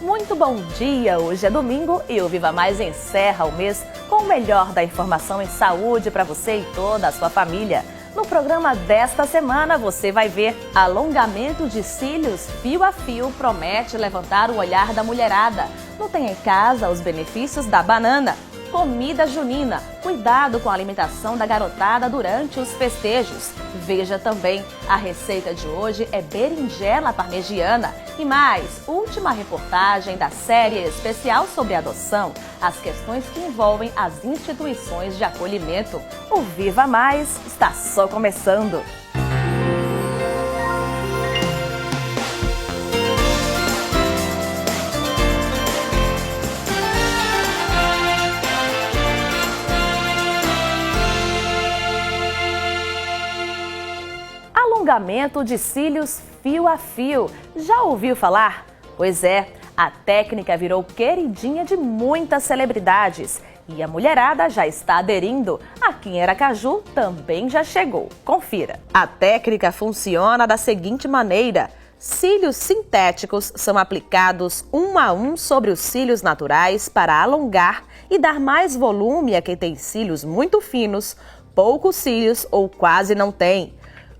Muito bom dia! Hoje é domingo e o Viva Mais encerra o mês com o melhor da informação em saúde para você e toda a sua família. No programa desta semana você vai ver alongamento de cílios fio a fio promete levantar o olhar da mulherada. No Tem em Casa os benefícios da banana. Comida junina, cuidado com a alimentação da garotada durante os festejos. Veja também, a receita de hoje é berinjela parmegiana. E mais, última reportagem da série especial sobre adoção, as questões que envolvem as instituições de acolhimento. O Viva Mais está só começando. Alongamento de cílios fio a fio. Já ouviu falar? Pois é, a técnica virou queridinha de muitas celebridades e a mulherada já está aderindo. Aqui em Aracaju também já chegou. Confira. A técnica funciona da seguinte maneira: cílios sintéticos são aplicados um a um sobre os cílios naturais para alongar e dar mais volume a quem tem cílios muito finos, poucos cílios ou quase não tem.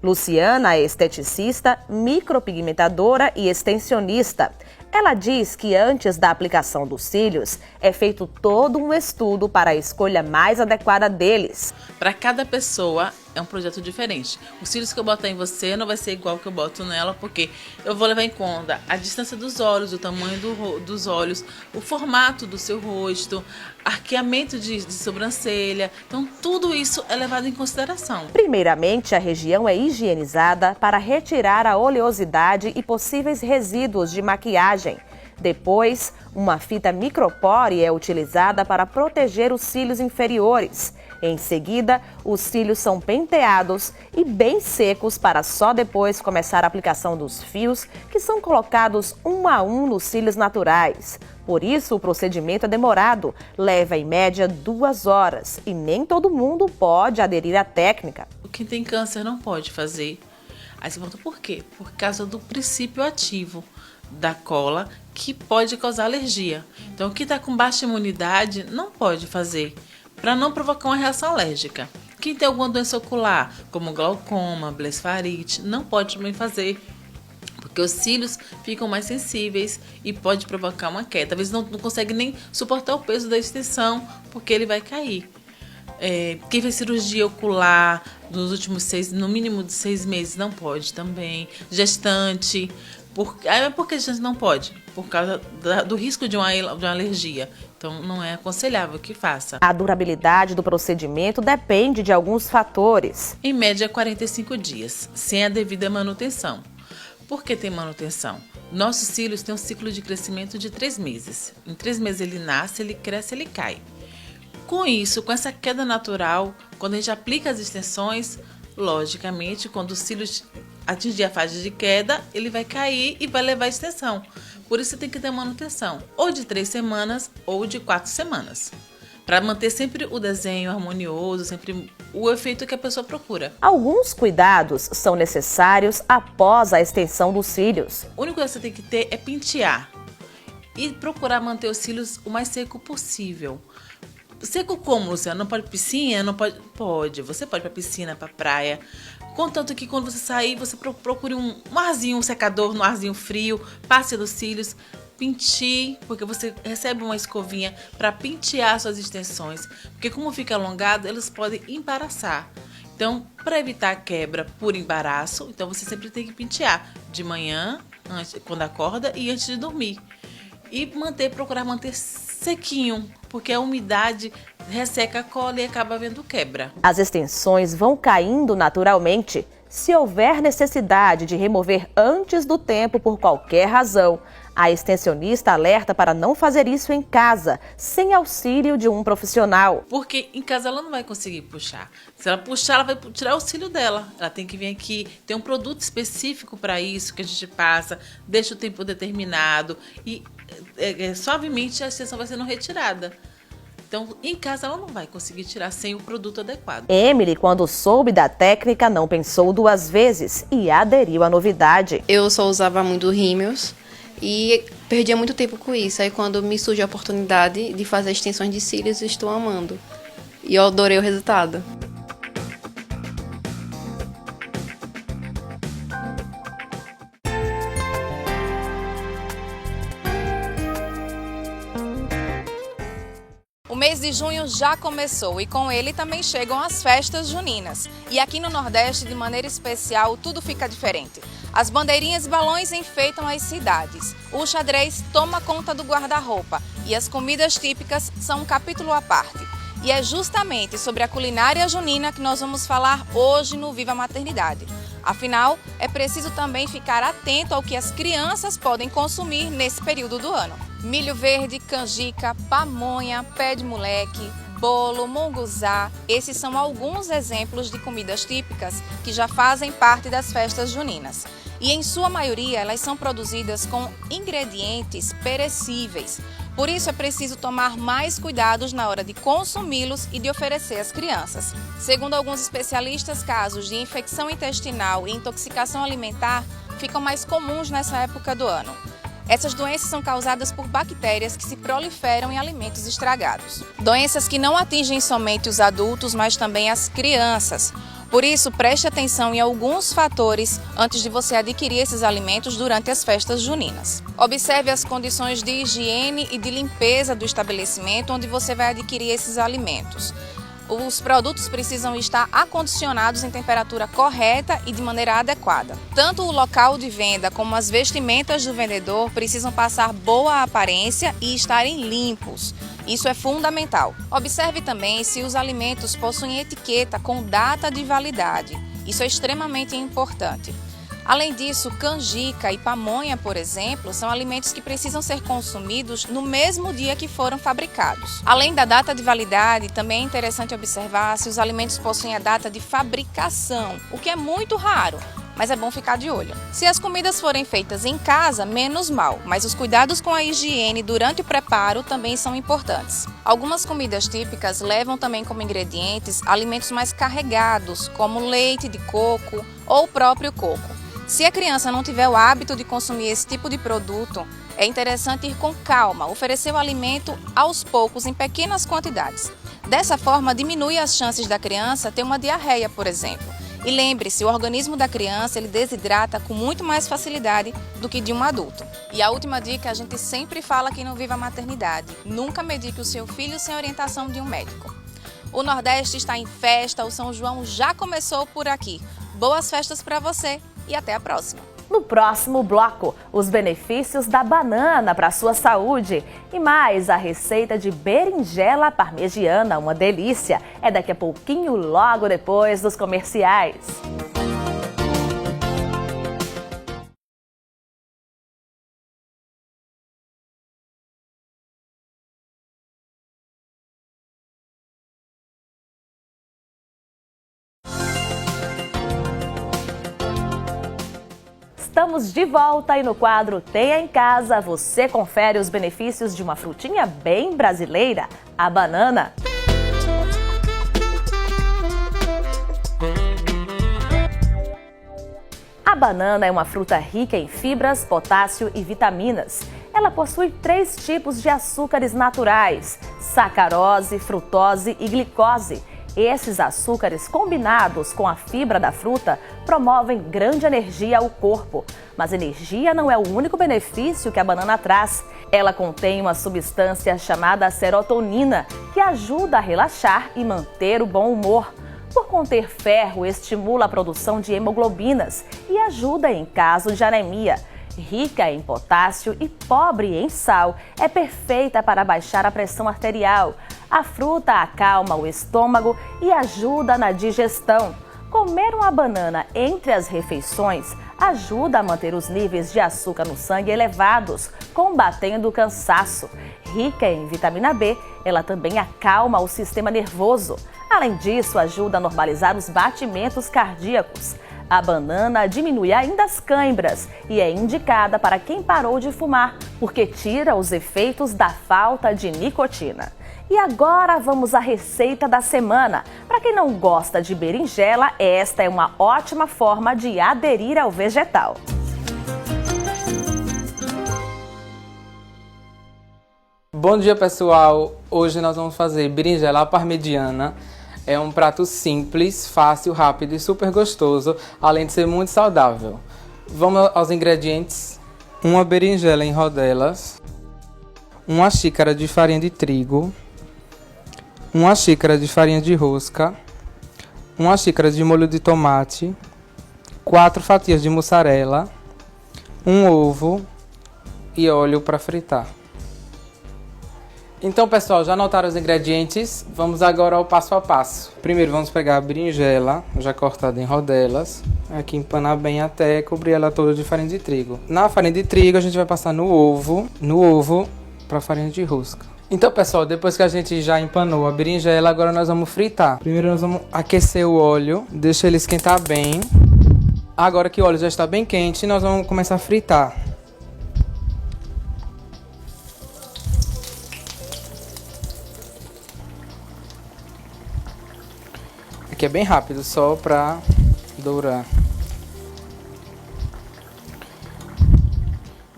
Luciana é esteticista, micropigmentadora e extensionista. Ela diz que antes da aplicação dos cílios, é feito todo um estudo para a escolha mais adequada deles. Para cada pessoa é um projeto diferente. Os cílios que eu botar em você não vai ser igual que eu boto nela, porque eu vou levar em conta a distância dos olhos, o tamanho dos olhos, o formato do seu rosto, arqueamento de sobrancelha. Então, tudo isso é levado em consideração. Primeiramente, a região é higienizada para retirar a oleosidade e possíveis resíduos de maquiagem. Depois, uma fita micropore é utilizada para proteger os cílios inferiores. Em seguida, os cílios são penteados e bem secos para só depois começar a aplicação dos fios, que são colocados um a um nos cílios naturais. Por isso, o procedimento é demorado, leva em média 2 horas e nem todo mundo pode aderir à técnica. Quem tem câncer não pode fazer. Aí você pergunta por quê? Por causa do princípio ativo da cola, que pode causar alergia. Então, quem está com baixa imunidade não pode fazer, para não provocar uma reação alérgica. Quem tem alguma doença ocular, como glaucoma, blefarite, não pode também fazer, porque os cílios ficam mais sensíveis e pode provocar uma queda. Talvez não consegue nem suportar o peso da extensão, porque ele vai cair. Quem fez cirurgia ocular nos últimos no mínimo de 6 meses não pode também. Gestante. Por que a gente não pode? Por causa do risco de uma alergia. Então, não é aconselhável que faça. A durabilidade do procedimento depende de alguns fatores. Em média, 45 dias, sem a devida manutenção. Por que tem manutenção? Nossos cílios têm um ciclo de crescimento de 3 meses. Em 3 meses ele nasce, ele cresce, ele cai. Com isso, com essa queda natural, quando a gente aplica as extensões, logicamente, quando os cílios atingir a fase de queda, ele vai cair e vai levar a extensão. Por isso tem que ter manutenção, ou de 3 semanas ou de 4 semanas. Para manter sempre o desenho harmonioso, sempre o efeito que a pessoa procura. Alguns cuidados são necessários após a extensão dos cílios. O único que você tem que ter é pentear e procurar manter os cílios o mais seco possível. Seco como, Luciana? Não pode piscina? Não pode? Pode. Você pode ir para piscina, para praia. Contanto que quando você sair, você procure um arzinho, um secador, um arzinho frio, passe nos cílios, penteie, porque você recebe uma escovinha para pentear suas extensões. Porque como fica alongado, eles podem embaraçar. Então, para evitar a quebra por embaraço, então você sempre tem que pentear de manhã, quando acorda e antes de dormir. E procurar manter sequinho, porque a umidade resseca a cola e acaba havendo quebra. As extensões vão caindo naturalmente. Se houver necessidade de remover antes do tempo por qualquer razão, a extensionista alerta para não fazer isso em casa, sem auxílio de um profissional. Porque em casa ela não vai conseguir puxar. Se ela puxar, ela vai tirar o cílio dela. Ela tem que vir aqui, tem um produto específico para isso que a gente passa, deixa o tempo determinado e suavemente a extensão vai sendo retirada. Então, em casa ela não vai conseguir tirar sem o produto adequado. Emily, quando soube da técnica, não pensou 2 vezes e aderiu à novidade. Eu só usava muito rímels E perdia muito tempo com isso. Aí quando me surge a oportunidade de fazer extensões de cílios, estou amando. E eu adorei o resultado. O mês de junho já começou e com ele também chegam as festas juninas. E aqui no Nordeste, de maneira especial, tudo fica diferente. As bandeirinhas e balões enfeitam as cidades. O xadrez toma conta do guarda-roupa e as comidas típicas são um capítulo à parte. E é justamente sobre a culinária junina que nós vamos falar hoje no Viva Maternidade. Afinal, é preciso também ficar atento ao que as crianças podem consumir nesse período do ano. Milho verde, canjica, pamonha, pé de moleque, bolo, munguzá. Esses são alguns exemplos de comidas típicas que já fazem parte das festas juninas. E em sua maioria elas são produzidas com ingredientes perecíveis. Por isso é preciso tomar mais cuidados na hora de consumi-los e de oferecer às crianças. Segundo alguns especialistas, casos de infecção intestinal e intoxicação alimentar ficam mais comuns nessa época do ano. Essas doenças são causadas por bactérias que se proliferam em alimentos estragados. Doenças que não atingem somente os adultos, mas também as crianças. Por isso, preste atenção em alguns fatores antes de você adquirir esses alimentos durante as festas juninas. Observe as condições de higiene e de limpeza do estabelecimento onde você vai adquirir esses alimentos. Os produtos precisam estar acondicionados em temperatura correta e de maneira adequada. Tanto o local de venda como as vestimentas do vendedor precisam passar boa aparência e estarem limpos. Isso é fundamental. Observe também se os alimentos possuem etiqueta com data de validade. Isso é extremamente importante. Além disso, canjica e pamonha, por exemplo, são alimentos que precisam ser consumidos no mesmo dia que foram fabricados. Além da data de validade, também é interessante observar se os alimentos possuem a data de fabricação, o que é muito raro, mas é bom ficar de olho. Se as comidas forem feitas em casa, menos mal, mas os cuidados com a higiene durante o preparo também são importantes. Algumas comidas típicas levam também como ingredientes alimentos mais carregados, como leite de coco ou o próprio coco. Se a criança não tiver o hábito de consumir esse tipo de produto, é interessante ir com calma, oferecer o alimento aos poucos em pequenas quantidades. Dessa forma, diminui as chances da criança ter uma diarreia, por exemplo. E lembre-se, o organismo da criança ele desidrata com muito mais facilidade do que de um adulto. E a última dica a gente sempre fala aqui no Viva Maternidade: nunca medique o seu filho sem orientação de um médico. O Nordeste está em festa, o São João já começou por aqui. Boas festas para você e até a próxima! No próximo bloco, os benefícios da banana para a sua saúde. E mais, a receita de berinjela parmegiana, uma delícia. É daqui a pouquinho, logo depois dos comerciais. Estamos de volta e no quadro Tenha em Casa você confere os benefícios de uma frutinha bem brasileira, a banana. A banana é uma fruta rica em fibras, potássio e vitaminas. Ela possui 3 tipos de açúcares naturais: sacarose, frutose e glicose. Esses açúcares, combinados com a fibra da fruta, promovem grande energia ao corpo. Mas energia não é o único benefício que a banana traz. Ela contém uma substância chamada serotonina, que ajuda a relaxar e manter o bom humor. Por conter ferro, estimula a produção de hemoglobinas e ajuda em caso de anemia. Rica em potássio e pobre em sal, é perfeita para baixar a pressão arterial. A fruta acalma o estômago e ajuda na digestão. Comer uma banana entre as refeições ajuda a manter os níveis de açúcar no sangue elevados, combatendo o cansaço. Rica em vitamina B, ela também acalma o sistema nervoso. Além disso, ajuda a normalizar os batimentos cardíacos. A banana diminui ainda as câimbras e é indicada para quem parou de fumar, porque tira os efeitos da falta de nicotina. E agora vamos à receita da semana. Para quem não gosta de berinjela, esta é uma ótima forma de aderir ao vegetal. Bom dia, pessoal! Hoje nós vamos fazer berinjela à parmegiana. É um prato simples, fácil, rápido e super gostoso, além de ser muito saudável. Vamos aos ingredientes. Uma berinjela em rodelas, uma xícara de farinha de trigo, uma xícara de farinha de rosca, uma xícara de molho de tomate, 4 fatias de mussarela, um ovo e óleo para fritar. Então, pessoal, já anotaram os ingredientes? Vamos agora ao passo a passo. Primeiro vamos pegar a berinjela, já cortada em rodelas. Aqui empanar bem até cobrir ela toda de farinha de trigo. Na farinha de trigo a gente vai passar no ovo para farinha de rosca. Então, pessoal, depois que a gente já empanou a berinjela, agora nós vamos fritar. Primeiro nós vamos aquecer o óleo, deixa ele esquentar bem. Agora que o óleo já está bem quente, nós vamos começar a fritar. Aqui é bem rápido, só para dourar.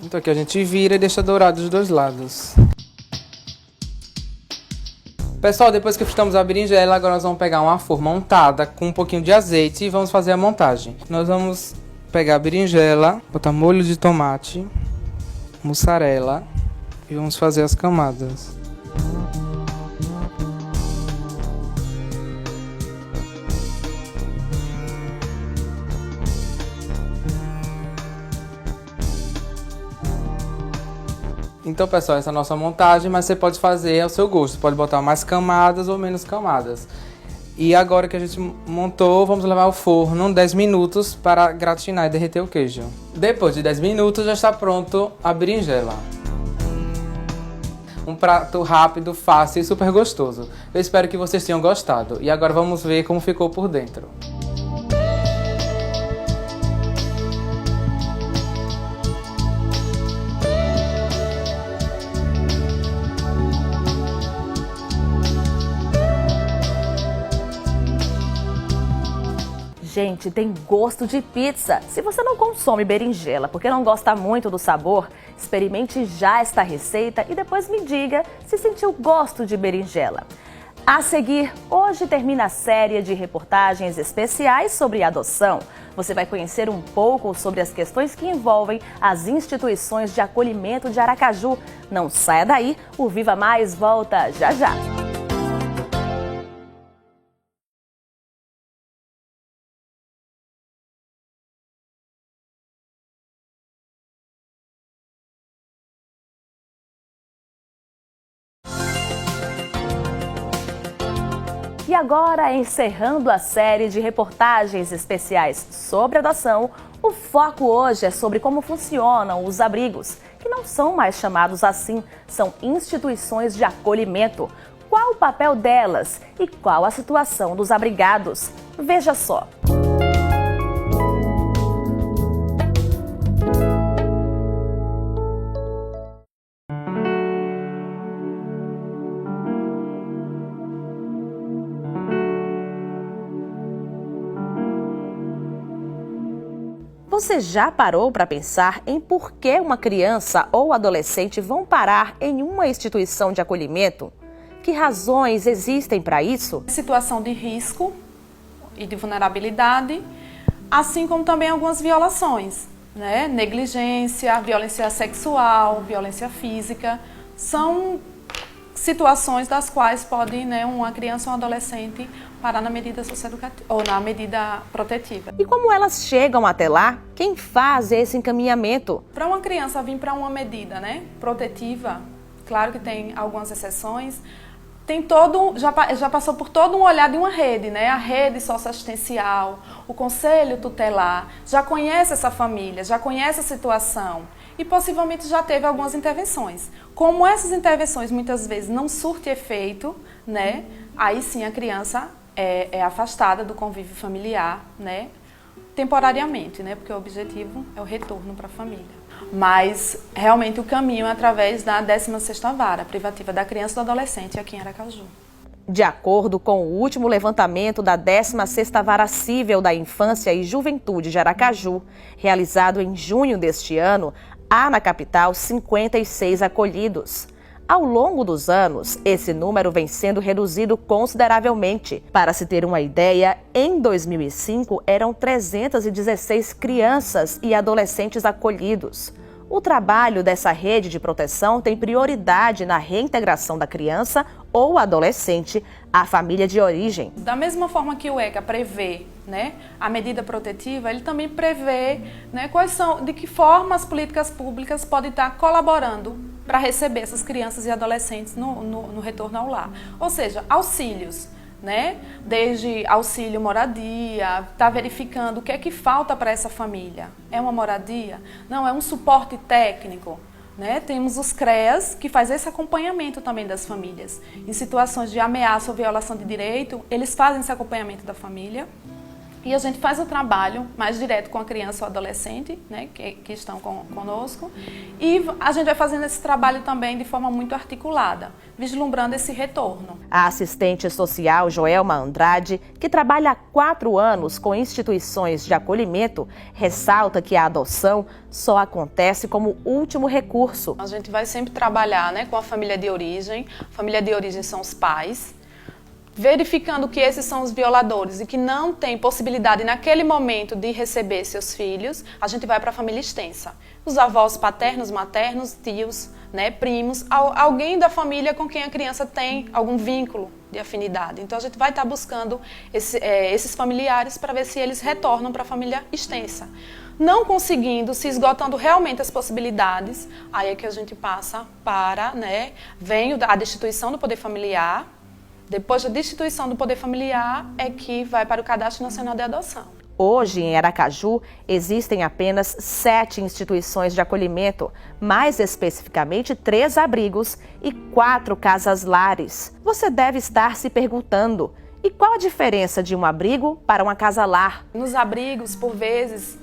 Então aqui a gente vira e deixa dourar dos dois lados. Pessoal, depois que fritamos a berinjela, agora nós vamos pegar uma forma untada com um pouquinho de azeite e vamos fazer a montagem. Nós vamos pegar a berinjela, botar molho de tomate, mussarela e vamos fazer as camadas. Então, pessoal, essa é a nossa montagem, mas você pode fazer ao seu gosto. Você pode botar mais camadas ou menos camadas. E agora que a gente montou, vamos levar ao forno 10 minutos para gratinar e derreter o queijo. Depois de 10 minutos já está pronto a berinjela. Um prato rápido, fácil e super gostoso. Eu espero que vocês tenham gostado. E agora vamos ver como ficou por dentro. Gente, tem gosto de pizza. Se você não consome berinjela porque não gosta muito do sabor, experimente já esta receita e depois me diga se sentiu gosto de berinjela. A seguir, hoje termina a série de reportagens especiais sobre adoção. Você vai conhecer um pouco sobre as questões que envolvem as instituições de acolhimento de Aracaju. Não saia daí, o Viva Mais volta já já. E agora, encerrando a série de reportagens especiais sobre adoção, o foco hoje é sobre como funcionam os abrigos, que não são mais chamados assim, são instituições de acolhimento. Qual o papel delas e qual a situação dos abrigados? Veja só. Você já parou para pensar em por que uma criança ou adolescente vão parar em uma instituição de acolhimento? Que razões existem para isso? Situação de risco e de vulnerabilidade, assim como também algumas violações, né? Negligência, violência sexual, violência física, são situações das quais pode, né, uma criança ou um adolescente parar na medida socioeducativa ou na medida protetiva. E como elas chegam até lá? Quem faz esse encaminhamento? Para uma criança vir para uma medida, né, protetiva, claro que tem algumas exceções, tem todo, já passou por todo um olhar de uma rede, né? A rede socioassistencial, o conselho tutelar, já conhece essa família, já conhece a situação e possivelmente já teve algumas intervenções. Como essas intervenções muitas vezes não surtem efeito, né? Aí sim a criança é afastada do convívio familiar, né? Temporariamente, né? Porque o objetivo é o retorno para a família. Mas realmente o caminho é através da 16ª Vara Privativa da Criança e do Adolescente aqui em Aracaju. De acordo com o último levantamento da 16ª Vara Cível da Infância e Juventude de Aracaju, realizado em junho deste ano, há na capital 56 acolhidos. Ao longo dos anos, esse número vem sendo reduzido consideravelmente. Para se ter uma ideia, em 2005 eram 316 crianças e adolescentes acolhidos. O trabalho dessa rede de proteção tem prioridade na reintegração da criança ou adolescente à família de origem. Da mesma forma que o ECA prevê, né, a medida protetiva, ele também prevê, né, de que forma as políticas públicas podem estar colaborando para receber essas crianças e adolescentes no retorno ao lar. Ou seja, auxílios, né? Desde auxílio moradia, está verificando o que é que falta para essa família. É uma moradia? Não, é um suporte técnico. Né? Temos os CREAS, que faz esse acompanhamento também das famílias. Em situações de ameaça ou violação de direito, eles fazem esse acompanhamento da família. E a gente faz o trabalho mais direto com a criança ou adolescente, né, que estão conosco. E a gente vai fazendo esse trabalho também de forma muito articulada, vislumbrando esse retorno. A assistente social Joelma Andrade, que trabalha há 4 anos com instituições de acolhimento, ressalta que a adoção só acontece como último recurso. A gente vai sempre trabalhar, né, com a família de origem. A família de origem são os pais. Verificando que esses são os violadores e que não tem possibilidade naquele momento de receber seus filhos, a gente vai para a família extensa. Os avós paternos, maternos, tios, né, primos, alguém da família com quem a criança tem algum vínculo de afinidade. Então a gente vai estar buscando esses familiares para ver se eles retornam para a família extensa. Não conseguindo, se esgotando realmente as possibilidades, aí é que a gente passa para, né, vem a destituição do poder familiar. Depois da destituição do poder familiar é que vai para o Cadastro Nacional de Adoção. Hoje, em Aracaju, existem apenas 7 instituições de acolhimento, mais especificamente 3 abrigos e 4 casas-lares. Você deve estar se perguntando, e qual a diferença de um abrigo para uma casa-lar? Nos abrigos, por vezes,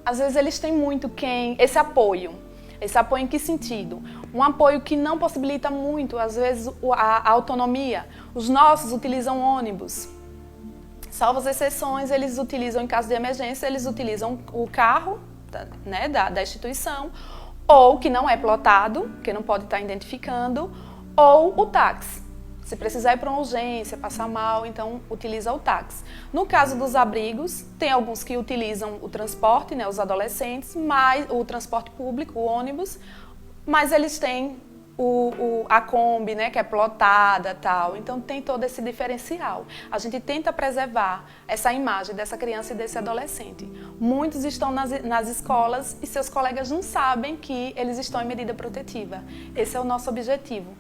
às vezes eles têm muito esse apoio. Esse apoio em que sentido? Um apoio que não possibilita muito, às vezes, a autonomia. Os nossos utilizam ônibus. Salvo as exceções, eles utilizam, em caso de emergência, eles utilizam o carro, né, da instituição, ou que não é plotado, que não pode estar identificando, ou o táxi. Se precisar ir para uma urgência, passar mal, então utiliza o táxi. No caso dos abrigos, tem alguns que utilizam o transporte, né, os adolescentes, o transporte público, o ônibus, mas eles têm a Kombi, né, que é plotada, tal. Então tem todo esse diferencial. A gente tenta preservar essa imagem dessa criança e desse adolescente. Muitos estão nas escolas e seus colegas não sabem que eles estão em medida protetiva. Esse é o nosso objetivo,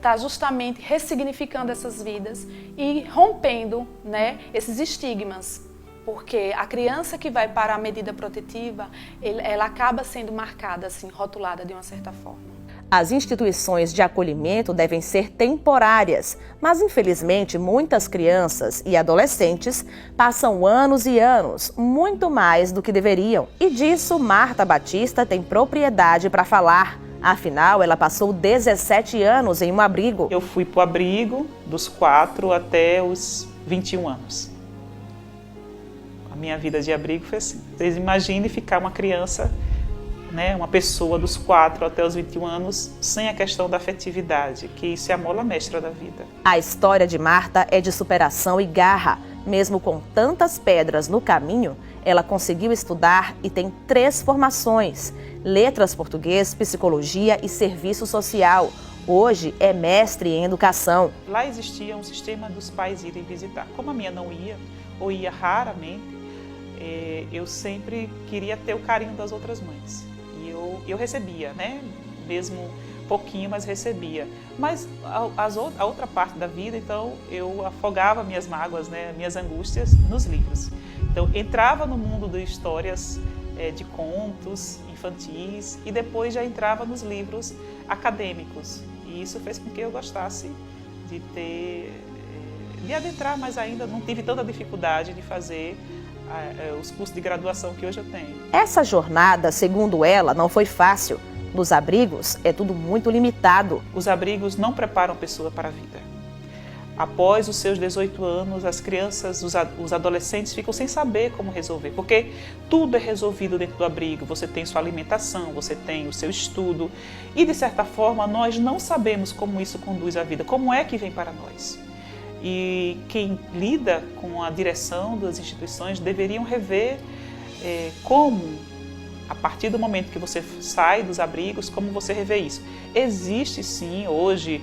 tá justamente ressignificando essas vidas e rompendo, né, esses estigmas. Porque a criança que vai para a medida protetiva, ela acaba sendo marcada, assim, rotulada de uma certa forma. As instituições de acolhimento devem ser temporárias, mas infelizmente muitas crianças e adolescentes passam anos e anos, muito mais do que deveriam. E disso Marta Batista tem propriedade para falar. Afinal, ela passou 17 anos em um abrigo. Eu fui para o abrigo dos 4 até os 21 anos. A minha vida de abrigo foi assim. Vocês imaginem ficar uma criança, né, uma pessoa dos 4 até os 21 anos sem a questão da afetividade, que isso é a mola mestra da vida. A história de Marta é de superação e garra. Mesmo com tantas pedras no caminho, ela conseguiu estudar e tem 3 formações: letras, português, psicologia e serviço social. Hoje é mestre em educação. Lá existia um sistema dos pais irem visitar. Como a minha não ia, ou ia raramente, eu sempre queria ter o carinho das outras mães. E eu recebia, né? Mesmo pouquinho, mas recebia. Mas a outra parte da vida, então, eu afogava minhas mágoas, né? Minhas angústias nos livros. Então, entrava no mundo de histórias de contos infantis e depois já entrava nos livros acadêmicos. E isso fez com que eu gostasse de adentrar mais ainda. Não tive tanta dificuldade de fazer os cursos de graduação que hoje eu tenho. Essa jornada, segundo ela, não foi fácil. Nos abrigos é tudo muito limitado. Os abrigos não preparam a pessoa para a vida. após os seus 18 anos, as crianças, os adolescentes ficam sem saber como resolver, porque tudo é resolvido dentro do abrigo. Você tem sua alimentação, você tem o seu estudo e, de certa forma, nós não sabemos como isso conduz à vida, como é que vem para nós. E quem lida com a direção das instituições deveriam rever como, a partir do momento que você sai dos abrigos, como você revê isso. Existe sim, hoje,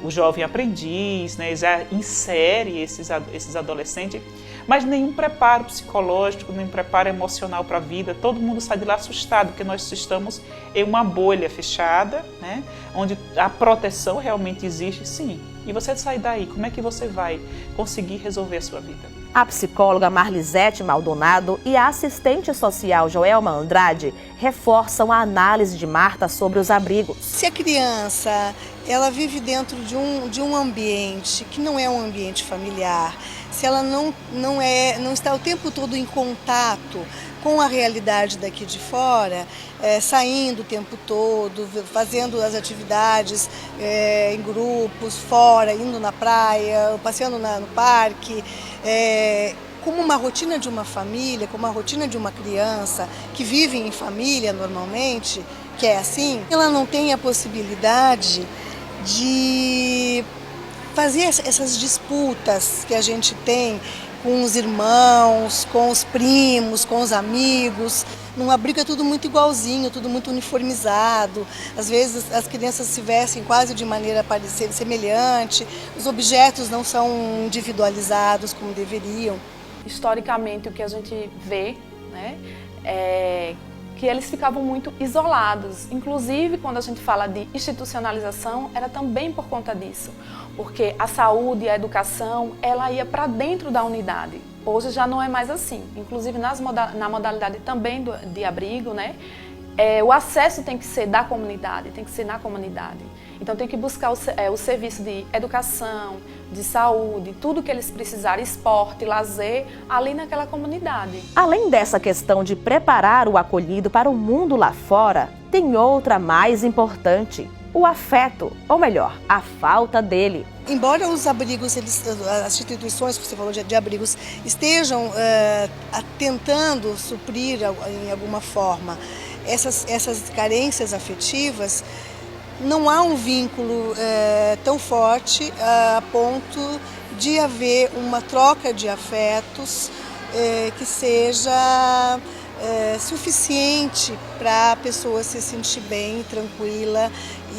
o jovem aprendiz, né, já insere esses adolescentes, mas nenhum preparo psicológico, nenhum preparo emocional para a vida. Todo mundo sai de lá assustado, porque nós estamos em uma bolha fechada, né, onde a proteção realmente existe, sim. E você sai daí, como é que você vai conseguir resolver a sua vida? A psicóloga Marlisete Maldonado e a assistente social Joelma Andrade reforçam a análise de Marta sobre os abrigos. Se a criança ela vive dentro de um ambiente que não é um ambiente familiar, se ela não está o tempo todo em contato com a realidade daqui de fora, saindo o tempo todo, fazendo as atividades em grupos, fora, indo na praia, passeando no parque, como uma rotina de uma família, como uma rotina de uma criança que vive em família normalmente, que é assim, ela não tem a possibilidade de fazer essas disputas que a gente tem com os irmãos, com os primos, com os amigos. Num abrigo é tudo muito igualzinho, tudo muito uniformizado. Às vezes as crianças se vestem quase de maneira semelhante, os objetos não são individualizados como deveriam. Historicamente, o que a gente vê, né, é que eles ficavam muito isolados. Inclusive, quando a gente fala de institucionalização, era também por conta disso. Porque a saúde e a educação, ela ia para dentro da unidade. Hoje já não é mais assim. Inclusive, na modalidade também de abrigo, né, o acesso tem que ser da comunidade, tem que ser na comunidade. Então tem que buscar o serviço de educação, de saúde, tudo que eles precisarem, esporte, lazer, ali naquela comunidade. Além dessa questão de preparar o acolhido para o mundo lá fora, tem outra mais importante: o afeto, ou melhor, a falta dele. Embora os abrigos, as instituições que você falou de abrigos, estejam tentando suprir em alguma forma essas carências afetivas, não há um vínculo tão forte a ponto de haver uma troca de afetos que seja suficiente para a pessoa se sentir bem, tranquila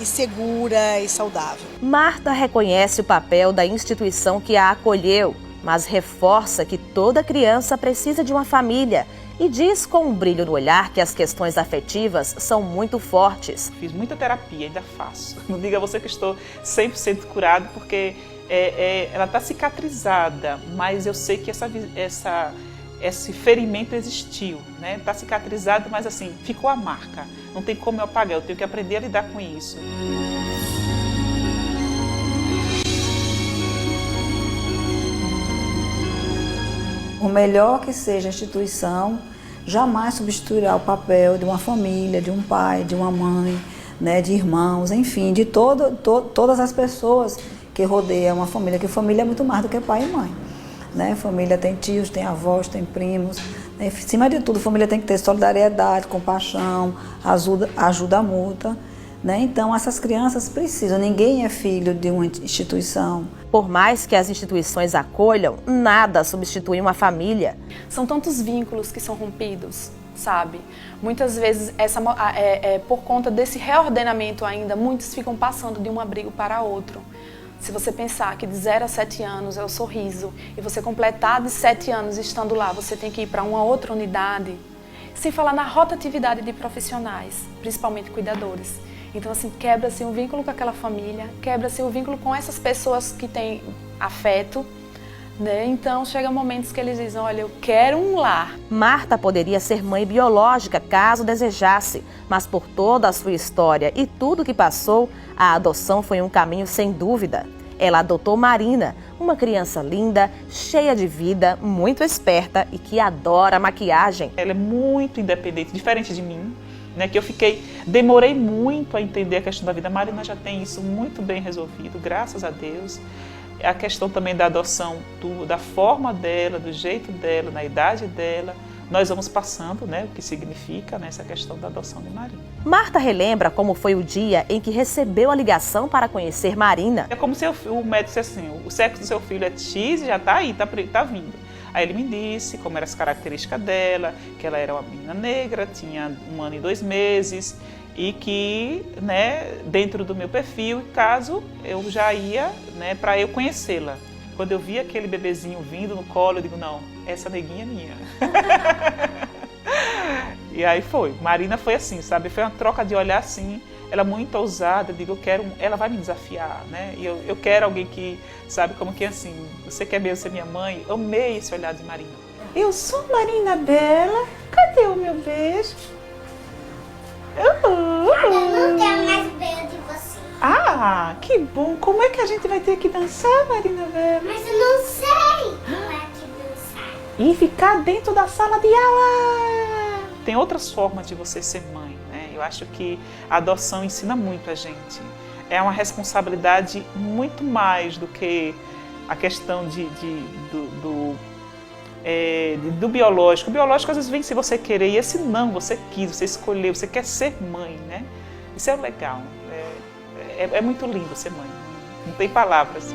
e segura e saudável. Marta reconhece o papel da instituição que a acolheu, mas reforça que toda criança precisa de uma família e diz com um brilho no olhar que as questões afetivas são muito fortes. Fiz muita terapia, ainda faço. Não diga a você que estou 100% curado, porque ela está cicatrizada, mas eu sei que esse ferimento existiu, né? Está cicatrizado, mas assim, ficou a marca. Não tem como eu apagar, eu tenho que aprender a lidar com isso. O melhor que seja a instituição jamais substituirá o papel de uma família, de um pai, de uma mãe, né, de irmãos, enfim, de todas as pessoas que rodeiam uma família, que família é muito mais do que pai e mãe. Né? Família tem tios, tem avós, tem primos. Né? Em cima de tudo, família tem que ter solidariedade, compaixão, ajuda mútua. Né? Então, essas crianças precisam, ninguém é filho de uma instituição. Por mais que as instituições acolham, nada substitui uma família. São tantos vínculos que são rompidos, sabe? Muitas vezes, por conta desse reordenamento ainda, muitos ficam passando de um abrigo para outro. Se você pensar que de 0 a 7 anos é o sorriso, e você completar de 7 anos estando lá, você tem que ir para uma outra unidade, sem falar na rotatividade de profissionais, principalmente cuidadores. Então, assim, quebra-se um vínculo com aquela família, quebra-se o vínculo com essas pessoas que têm afeto, né? Então, chega momentos que eles dizem, olha, eu quero um lar. Marta poderia ser mãe biológica, caso desejasse, mas por toda a sua história e tudo que passou, a adoção foi um caminho sem dúvida. Ela adotou Marina, uma criança linda, cheia de vida, muito esperta e que adora maquiagem. Ela é muito independente, diferente de mim. Né, que demorei muito a entender a questão da vida. A Marina já tem isso muito bem resolvido, graças a Deus. a questão também da adoção, da forma dela, do jeito dela, na idade dela. Nós vamos passando, né, o que significa, né, essa questão da adoção de Marina. Marta relembra como foi o dia em que recebeu a ligação para conhecer Marina. É como se o médico disse assim, o sexo do seu filho é X e já está aí, tá vindo. Aí ele me disse como eram as características dela, que ela era uma menina negra, tinha 1 ano e 2 meses, e que, né, dentro do meu perfil, caso eu já ia, né, para eu conhecê-la. Quando eu vi aquele bebezinho vindo no colo, eu digo, não, essa neguinha é minha. E aí foi. Marina foi assim, sabe? Foi uma troca de olhar assim. Ela muito ousada, eu digo, ela vai me desafiar, né? E eu quero alguém que, sabe, como que assim, você quer mesmo ser minha mãe? Eu amei esse olhar de Marina. Eu sou Marina Bela, cadê o meu beijo? Eu não quero mais beijo de você. Ah, que bom! Como é que a gente vai ter que dançar, Marina Bela? Mas eu não sei como é que dançar. E ficar dentro da sala de aula! Tem outras formas de você ser mãe, né? Eu acho que a adoção ensina muito a gente. É uma responsabilidade muito mais do que a questão do biológico. O biológico às vezes vem se você querer, e esse não, você quis, você escolheu, você quer ser mãe, né? Isso é legal. É muito lindo ser mãe, não tem palavras.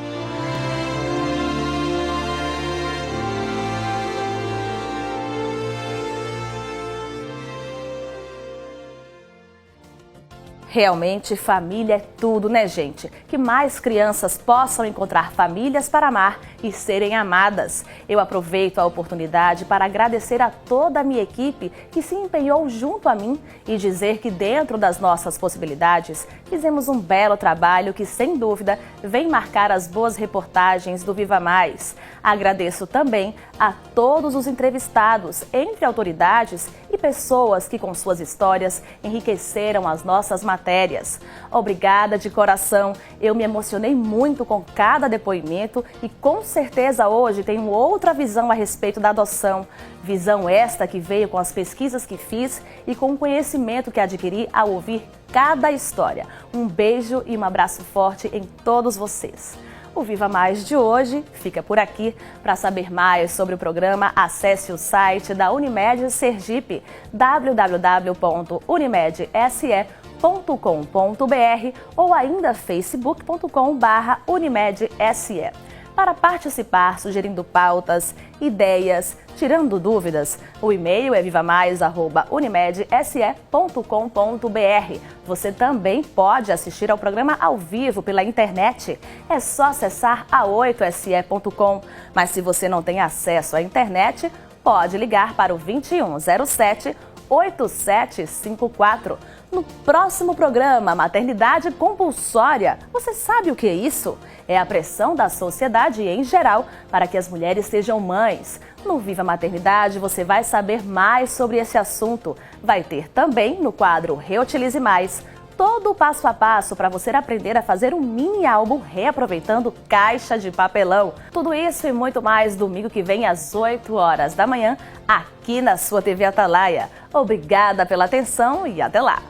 Realmente, família é tudo, né, gente? Que mais crianças possam encontrar famílias para amar e serem amadas. Eu aproveito a oportunidade para agradecer a toda a minha equipe que se empenhou junto a mim e dizer que, dentro das nossas possibilidades, fizemos um belo trabalho que, sem dúvida, vem marcar as boas reportagens do Viva Mais. Agradeço também a todos os entrevistados, entre autoridades e pessoas que, com suas histórias, enriqueceram as nossas matérias. Obrigada de coração, eu me emocionei muito com cada depoimento e com certeza hoje tenho outra visão a respeito da adoção. Visão esta que veio com as pesquisas que fiz e com o conhecimento que adquiri ao ouvir cada história. Um beijo e um abraço forte em todos vocês. O Viva Mais de hoje fica por aqui. Para saber mais sobre o programa, acesse o site da Unimed Sergipe, www.unimedse.com.br ou ainda facebook.com/unimedse. Para participar, sugerindo pautas, ideias, tirando dúvidas, o e-mail é vivamais@unimedse.com.br. Você também pode assistir ao programa ao vivo pela internet. É só acessar a8se.com. Mas se você não tem acesso à internet, pode ligar para o 2107-8754. No próximo programa, Maternidade Compulsória. Você sabe o que é isso? É a pressão da sociedade em geral para que as mulheres sejam mães. No Viva Maternidade você vai saber mais sobre esse assunto. Vai ter também no quadro Reutilize Mais todo o passo a passo para você aprender a fazer um mini álbum reaproveitando caixa de papelão. Tudo isso e muito mais domingo que vem às 8 horas da manhã aqui na sua TV Atalaia. Obrigada pela atenção e até lá!